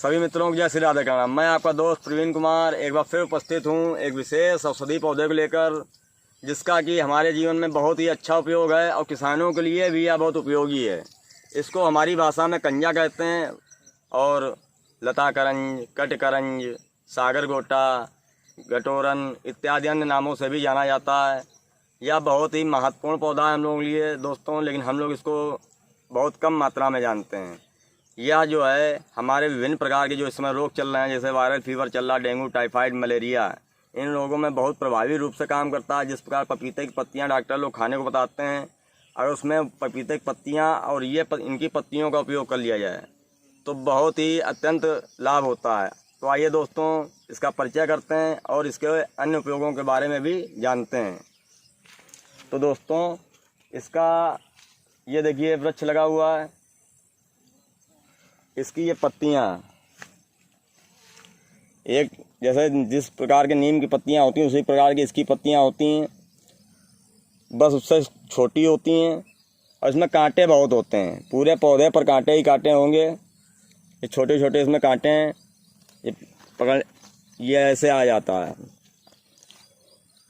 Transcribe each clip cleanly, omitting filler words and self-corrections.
सभी मित्रों को जय श्री राधे कृष्ण। मैं आपका दोस्त प्रवीण कुमार एक बार फिर उपस्थित हूँ एक विशेष औषधि पौधे को लेकर, जिसका कि हमारे जीवन में बहुत ही अच्छा उपयोग है और किसानों के लिए भी यह बहुत उपयोगी है। इसको हमारी भाषा में कंजा कहते हैं और लता करंज, कट करंज, सागर गोटा, गटोरन इत्यादि अन्य नामों से भी जाना जाता है। यह बहुत ही महत्वपूर्ण पौधा है हम लोगों के लिए दोस्तों, लेकिन हम लोग इसको बहुत कम मात्रा में जानते हैं। यह जो है हमारे विभिन्न प्रकार के जो इस समय रोग चल रहे हैं, जैसे वायरल फीवर चल रहा, डेंगू, टाइफाइड, मलेरिया, इन रोगों में बहुत प्रभावी रूप से काम करता है। जिस प्रकार पपीते की पत्तियां डॉक्टर लोग खाने को बताते हैं, अगर उसमें पपीते की पत्तियां और इनकी पत्तियों का उपयोग कर लिया जाए तो बहुत ही अत्यंत लाभ होता है। तो आइए दोस्तों इसका परिचय करते हैं और इसके अन्य उपयोगों के बारे में भी जानते हैं। तो दोस्तों इसका ये देखिए वृक्ष लगा हुआ है, इसकी ये पत्तियाँ एक जैसे जिस प्रकार के नीम की पत्तियाँ होती हैं उसी प्रकार की इसकी पत्तियाँ होती हैं, बस उससे छोटी होती हैं और इसमें कांटे बहुत होते हैं। पूरे पौधे पर कांटे ही कांटे होंगे। ये छोटे छोटे इसमें कांटे हैं, ये ऐसे आ जाता है।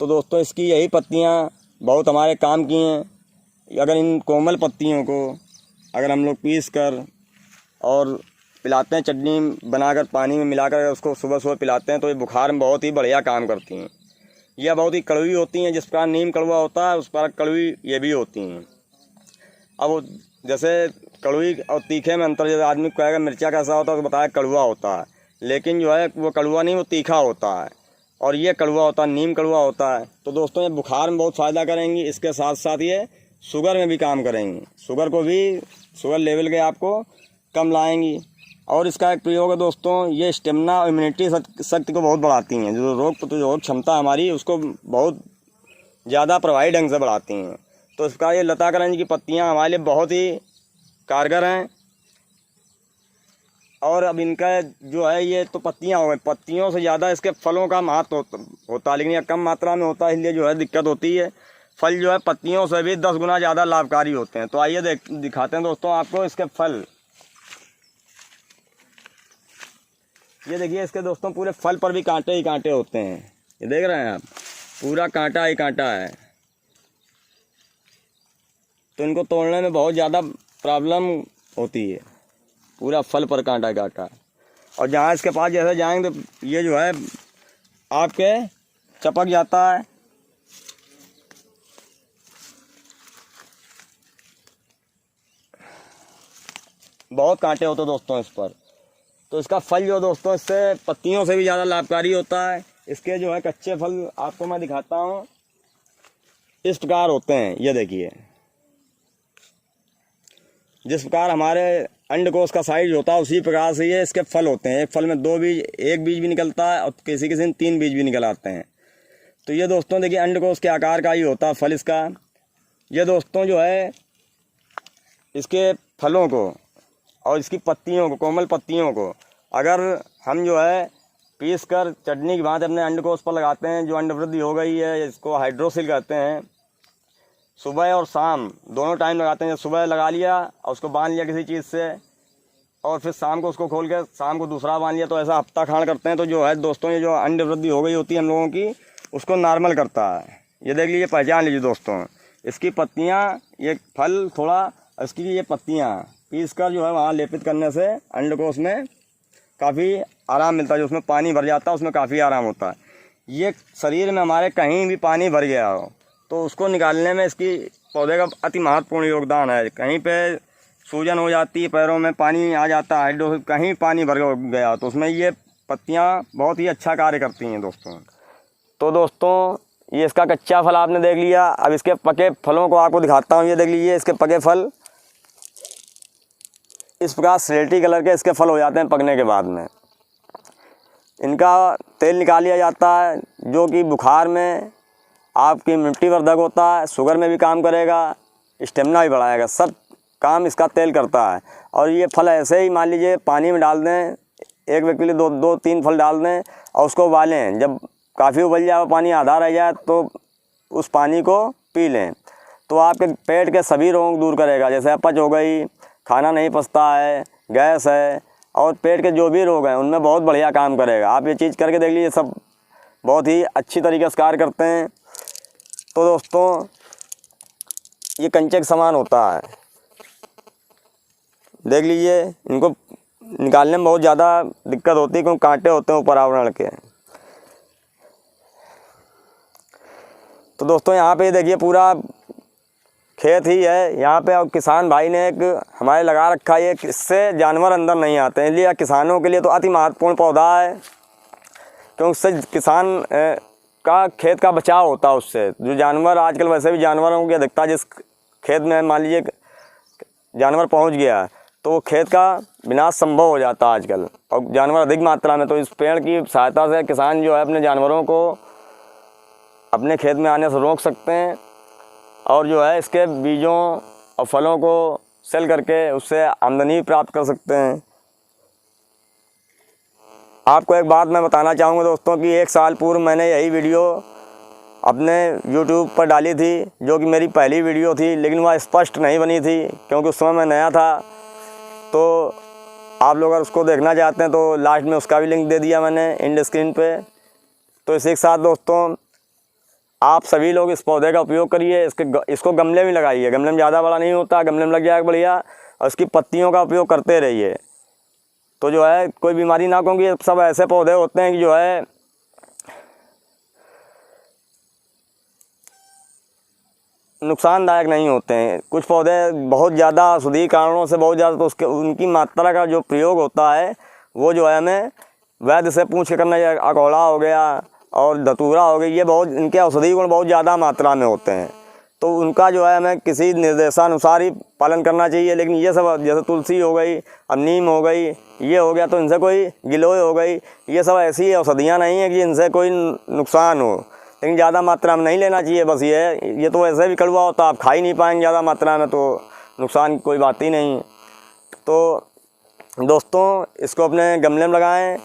तो दोस्तों इसकी यही पत्तियाँ बहुत हमारे काम की हैं। अगर इन कोमल पत्तियों को अगर हम लोग पीस कर और पिलाते हैं, चटनी बनाकर पानी में मिलाकर उसको सुबह सुबह पिलाते हैं, तो ये बुखार में बहुत ही बढ़िया काम करती हैं। यह बहुत ही कड़वी होती हैं, जिस प्रकार नीम कड़वा होता है उस प्रकार कड़वी ये भी होती हैं। अब जैसे कड़वी और तीखे में अंतर, जैसे आदमी को कहेगा मिर्चा कैसा होता है तो बताया कड़वा होता है, लेकिन जो है वो कड़वा नहीं, वो तीखा होता है और ये कड़वा होता है, नीम कड़वा होता है। तो दोस्तों ये बुखार में बहुत फ़ायदा करेंगी। इसके साथ साथ ये शुगर में भी काम करेंगी, शुगर लेवल के आपको कम लाएंगी। और इसका एक प्रयोग है दोस्तों, ये स्टेमिना और इम्यूनिटी शक्ति को बहुत बढ़ाती हैं। जो रोग क्षमता हमारी उसको बहुत ज़्यादा प्रभावी ढंग से बढ़ाती हैं। तो इसका ये लता करंज की पत्तियां हमारे लिए बहुत ही कारगर हैं। और अब इनका जो है ये तो पत्तियां हो गई, पत्तियों से ज़्यादा इसके फलों का महत्व होता है, लेकिन यह कम मात्रा में होता है, इसलिए जो है दिक्कत होती है। फल जो है पत्तियों से भी 10 गुना ज़्यादा लाभकारी होते हैं। तो आइए दिखाते हैं दोस्तों आपको इसके फल। ये देखिए इसके दोस्तों पूरे फल पर भी कांटे ही कांटे होते हैं। ये देख रहे हैं आप, पूरा कांटा ही कांटा है। तो इनको तोड़ने में बहुत ज़्यादा प्रॉब्लम होती है। पूरा फल पर कांटा ही कांटा। और जहाँ इसके पास जैसे जाएंगे तो ये जो है आपके चपक जाता है। बहुत कांटे होते दोस्तों इस पर। तो इसका फल जो दोस्तों इससे पत्तियों से भी ज़्यादा लाभकारी होता है। इसके जो है कच्चे फल आपको मैं दिखाता हूँ, इस प्रकार होते हैं। ये देखिए जिस प्रकार हमारे अंडकोश का साइज होता है उसी प्रकार से ये इसके फल होते हैं। एक फल में 2 बीज, 1 बीज भी निकलता है और किसी किसी में 3 बीज भी निकल आते हैं। तो ये दोस्तों देखिए अंडकोश के आकार का ही होता है फल इसका। ये दोस्तों जो है इसके फलों को और इसकी पत्तियों को, कोमल पत्तियों को अगर हम जो है पीस कर चटनी की भांति अपने अंडकोश पर लगाते हैं, जो अंडवृद्धि हो गई है, इसको हाइड्रोसिल कहते हैं, सुबह और शाम दोनों टाइम लगाते हैं। जब सुबह लगा लिया और उसको बांध लिया किसी चीज़ से और फिर शाम को उसको खोल के शाम को दूसरा बांध लिया, तो ऐसा हफ्ता खांड करते हैं। तो जो है दोस्तों ये जो अंडवृद्धि हो गई होती है हम लोगों की, उसको नॉर्मल करता है। ये देख लीजिए, पहचान लीजिए दोस्तों, इसकी पत्तियाँ, ये फल थोड़ा, इसकी ये पत्तियाँ पीस कर जो है वहाँ लेपित करने से अंडकोश में काफ़ी आराम मिलता है। जो उसमें पानी भर जाता है उसमें काफ़ी आराम होता है। ये शरीर में हमारे कहीं भी पानी भर गया हो तो उसको निकालने में इसकी पौधे का अति महत्वपूर्ण योगदान है। कहीं पे सूजन हो जाती है, पैरों में पानी आ जाता है, हाइड्रो कहीं पानी भर गया तो उसमें ये पत्तियाँ बहुत ही अच्छा कार्य करती हैं दोस्तों। तो दोस्तों ये इसका कच्चा फल आपने देख लिया। अब इसके पके फलों को आपको दिखाता हूँ। ये देख लीजिए इसके पके फल इस प्रकार स्लेटी कलर के इसके फल हो जाते हैं पकने के बाद में। इनका तेल निकाल लिया जाता है, जो कि बुखार में आपकी इम्यूनिटी वर्धक होता है, शुगर में भी काम करेगा, स्टेमिना भी बढ़ाएगा, सब काम इसका तेल करता है। और ये फल ऐसे ही मान लीजिए पानी में डाल दें, एक व्यक्ति के लिए 2-3 फल डाल दें और उसको उबालें। जब काफ़ी उबल जाए, पानी आधा रह जाए तो उस पानी को पी लें, तो आपके पेट के सभी रोग दूर करेगा। जैसे अपच हो गई, खाना नहीं पचता है, गैस है, और पेट के जो भी रोग हैं उनमें बहुत बढ़िया काम करेगा। आप ये चीज़ करके देख लीजिए, सब बहुत ही अच्छी तरीके से कार्य करते हैं। तो दोस्तों ये कंचे के समान होता है, देख लीजिए। इनको निकालने में बहुत ज़्यादा दिक्कत होती है क्योंकि कांटे होते हैं ऊपर आवरण के। तो दोस्तों यहाँ पे देखिए पूरा खेत ही है यहाँ पे, और किसान भाई ने एक हमारे लगा रखा है, इससे जानवर अंदर नहीं आते हैं। इसलिए किसानों के लिए तो अति महत्वपूर्ण पौधा है, क्योंकि उससे किसान का खेत का बचाव होता है। उससे जो जानवर आजकल वैसे भी जानवरों की अधिकता, जिस खेत में मान लीजिए जानवर पहुंच गया तो वो खेत का विनाश संभव हो जाता है आजकल, और जानवर अधिक मात्रा में। तो इस पेड़ की सहायता से किसान जो है अपने जानवरों को अपने खेत में आने से रोक सकते हैं, और जो है इसके बीजों और फलों को सेल करके उससे आमदनी प्राप्त कर सकते हैं। आपको एक बात मैं बताना चाहूँगा दोस्तों कि 1 साल पूर्व मैंने यही वीडियो अपने YouTube पर डाली थी, जो कि मेरी पहली वीडियो थी, लेकिन वह स्पष्ट नहीं बनी थी क्योंकि उस समय मैं नया था। तो आप लोग अगर उसको देखना चाहते हैं तो लास्ट में उसका भी लिंक दे दिया मैंने एंड स्क्रीन पे। तो इसी के साथ दोस्तों आप सभी लोग इस पौधे का उपयोग करिए। इसको गमले में लगाइए, गमले में ज़्यादा बड़ा नहीं होता, गमले में लग जाएगा बढ़िया, और इसकी पत्तियों का उपयोग करते रहिए। तो जो है कोई बीमारी ना, क्योंकि सब ऐसे पौधे होते हैं कि जो है नुकसानदायक नहीं होते हैं। कुछ पौधे बहुत ज़्यादा औषधीय कारणों से बहुत ज़्यादा, तो उनकी मात्रा का जो प्रयोग होता है वो जो है हमें वैद्य से पूछ के करना चाहिए। अकौड़ा हो गया और धतूरा हो गई, ये बहुत इनके औषधीय गुण बहुत ज़्यादा मात्रा में होते हैं, तो उनका जो है हमें किसी निर्देशानुसार ही पालन करना चाहिए। लेकिन ये सब जैसे तुलसी हो गई, अब नीम हो गई, ये हो गया, तो इनसे कोई गिलोय हो गई, ये सब ऐसी औषधियाँ नहीं हैं कि इनसे कोई नुकसान हो, लेकिन ज़्यादा मात्रा में नहीं लेना चाहिए। बस ये तो वैसे भी कड़वा होता है, आप खा ही नहीं पाएंगे ज़्यादा मात्रा में, तो नुकसान कोई बात ही नहीं। तो दोस्तों इसको अपने गमले में लगाएं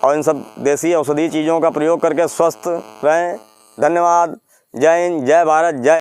और इन सब देसी औषधीय चीज़ों का प्रयोग करके स्वस्थ रहें। धन्यवाद। जय हिंद, जय भारत, जय।